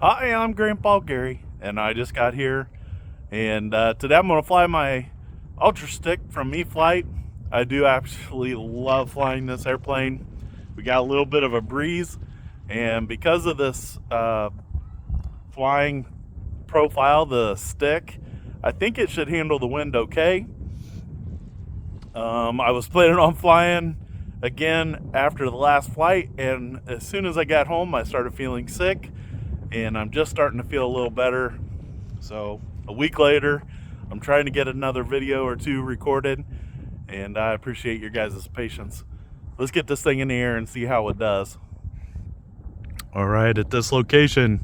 Hi, I'm Grandpa Gary, and I just got here. And today I'm going to fly my Ultra Stick from E-flite. I do actually love flying this airplane. We got a little bit of a breeze, and because of this flying profile, the stick, I think it should handle the wind okay. I was planning on flying again after the last flight, and as soon as I got home, I started feeling sick. And I'm just starting to feel a little better. So a week later, I'm trying to get another video or two recorded, and I appreciate your guys' patience. Let's get this thing in the air and see how it does. All right, at this location,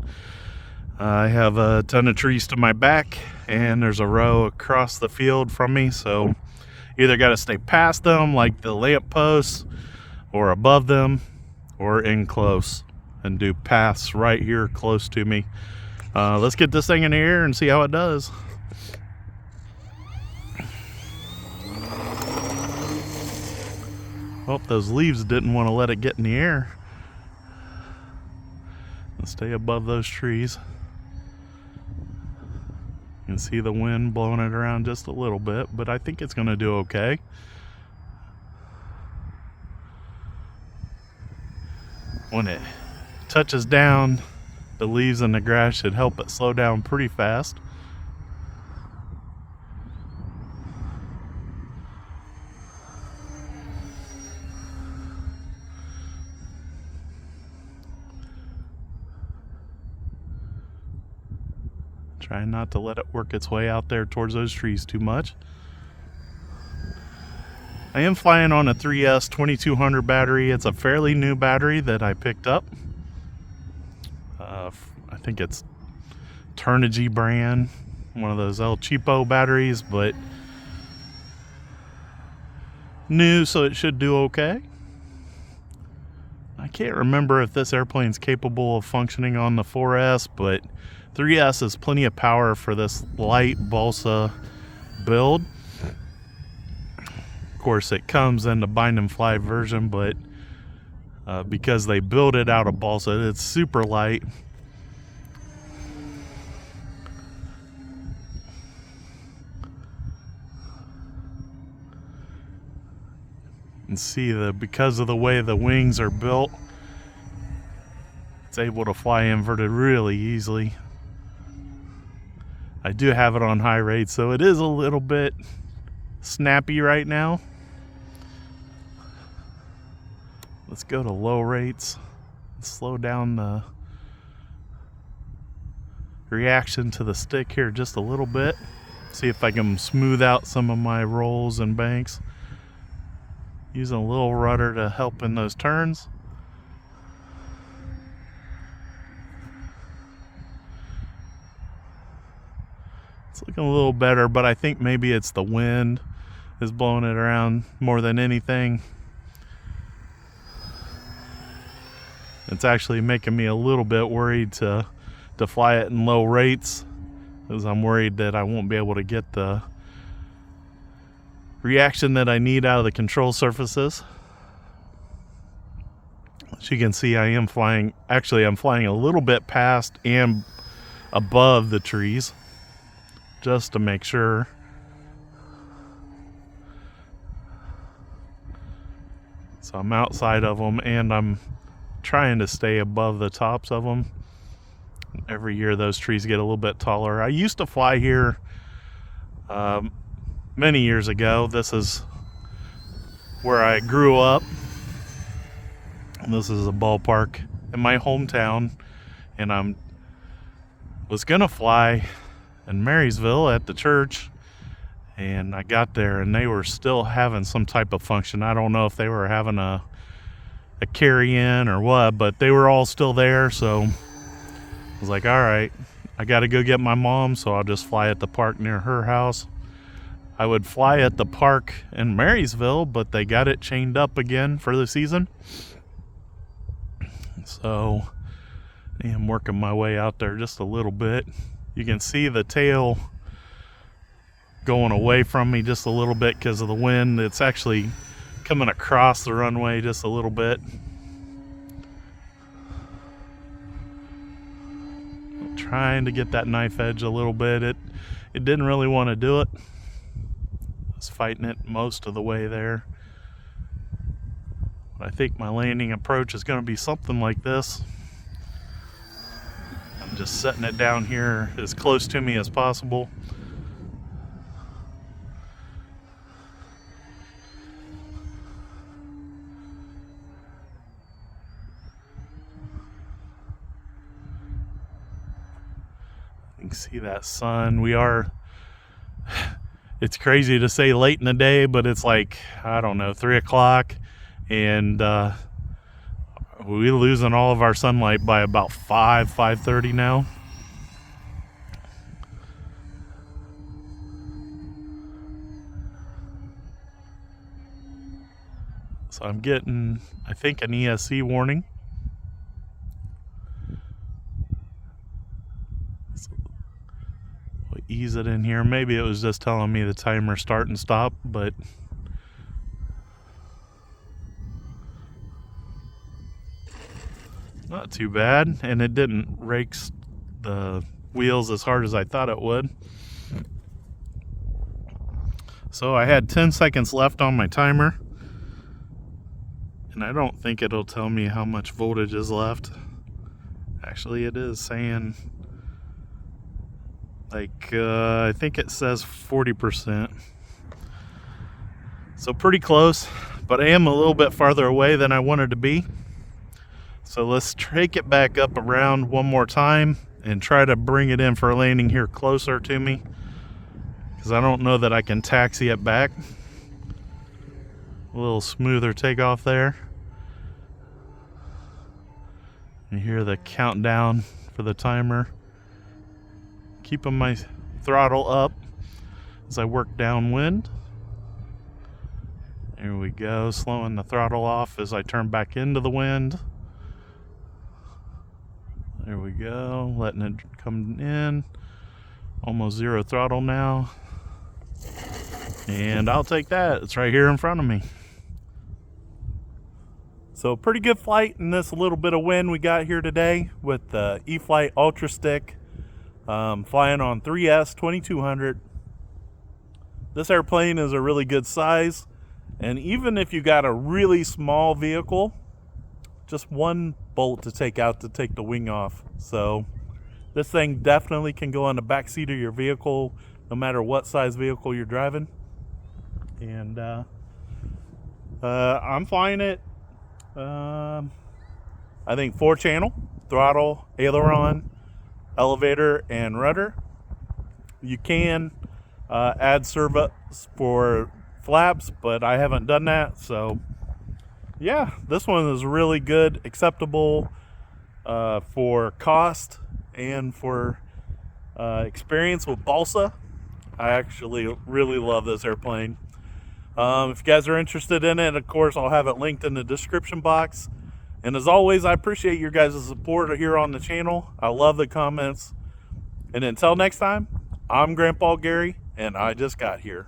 I have a ton of trees to my back, and there's a row across the field from me, so either got to stay past them like the lamp posts, or above them, or in close and do paths right here close to me. Let's get this thing in the air and see how it does. Oh, those leaves didn't want to let it get in the air. Let's stay above those trees. You can see the wind blowing it around just a little bit, but I think it's going to do okay. When it touches down, the leaves and the grass should help it slow down pretty fast. Try not to let it work its way out there towards those trees too much. I am flying on a 3S 2200 battery. It's a fairly new battery that I picked up. I think it's Turnigy brand, one of those El Cheapo batteries, but new, so it should do okay. I can't remember if this airplane's capable of functioning on the 4S, but 3S is plenty of power for this light balsa build. Of course, it comes in the bind and fly version, but because they build it out of balsa, it's super light. And see, because of the way the wings are built, it's able to fly inverted really easily. I do have it on high rate, so it is a little bit snappy right now. Let's go to low rates. Slow down the reaction to the stick here just a little bit. See if I can smooth out some of my rolls and banks. Using a little rudder to help in those turns. It's looking a little better, but I think maybe it's the wind is blowing it around more than anything. It's actually making me a little bit worried to fly it in low rates, because I'm worried that I won't be able to get the reaction that I need out of the control surfaces. As you can see, I am flying, actually I'm flying a little bit past and above the trees, just to make sure. So I'm outside of them, and I'm trying to stay above the tops of them. Every year those trees get a little bit taller. I used to fly here many years ago. This is where I grew up. This is a ballpark in my hometown, and I was gonna fly in Marysville at the church, and I got there and they were still having some type of function. I don't know if they were having a carry-in or what, but they were all still there, so I was like, all right, I gotta go get my mom, so I'll just fly at the park near her house. I would fly at the park in Marysville, but they got it chained up again for the season. So I am working my way out there just a little bit. You can see the tail going away from me just a little bit because of the wind. It's actually coming across the runway just a little bit. trying to get that knife edge a little bit. It didn't really want to do it. I was fighting it most of the way there. But I think my landing approach is going to be something like this. I'm just setting it down here as close to me as possible. You can see that sun. It's crazy to say late in the day, but it's like, I don't know, 3 o'clock, and we're losing all of our sunlight by about 5:30 now. So I'm getting, I think, an ESC warning. We'll ease it in here. Maybe it was just telling me the timer start and stop, but not too bad. And it didn't rake the wheels as hard as I thought it would. So I had 10 seconds left on my timer, and I don't think it'll tell me how much voltage is left. Actually, it is saying, like, I think it says 40%. So pretty close, but I am a little bit farther away than I wanted to be. So let's take it back up around one more time and try to bring it in for a landing here closer to me, because I don't know that I can taxi it back. A little smoother takeoff there. You hear the countdown for the timer. Keeping my throttle up as I work downwind. There we go, slowing the throttle off as I turn back into the wind. There we go, letting it come in. Almost zero throttle now. And I'll take that, it's right here in front of me. So pretty good flight in this little bit of wind we got here today with the E-flite Ultra Stick. Flying on 3S 2200. This airplane is a really good size, and even if you got a really small vehicle, just one bolt to take out to take the wing off. So this thing definitely can go on the back seat of your vehicle, no matter what size vehicle you're driving. And I'm flying it, I think 4-channel, throttle, aileron, elevator, and rudder. You can add servos for flaps, but I haven't done that. So yeah, this one is really good, acceptable for cost and for experience with balsa. I actually really love this airplane. If you guys are interested in it, of course, I'll have it linked in the description box. And as always, I appreciate your guys' support here on the channel. I love the comments. And until next time, I'm Grandpa Gary, and I just got here.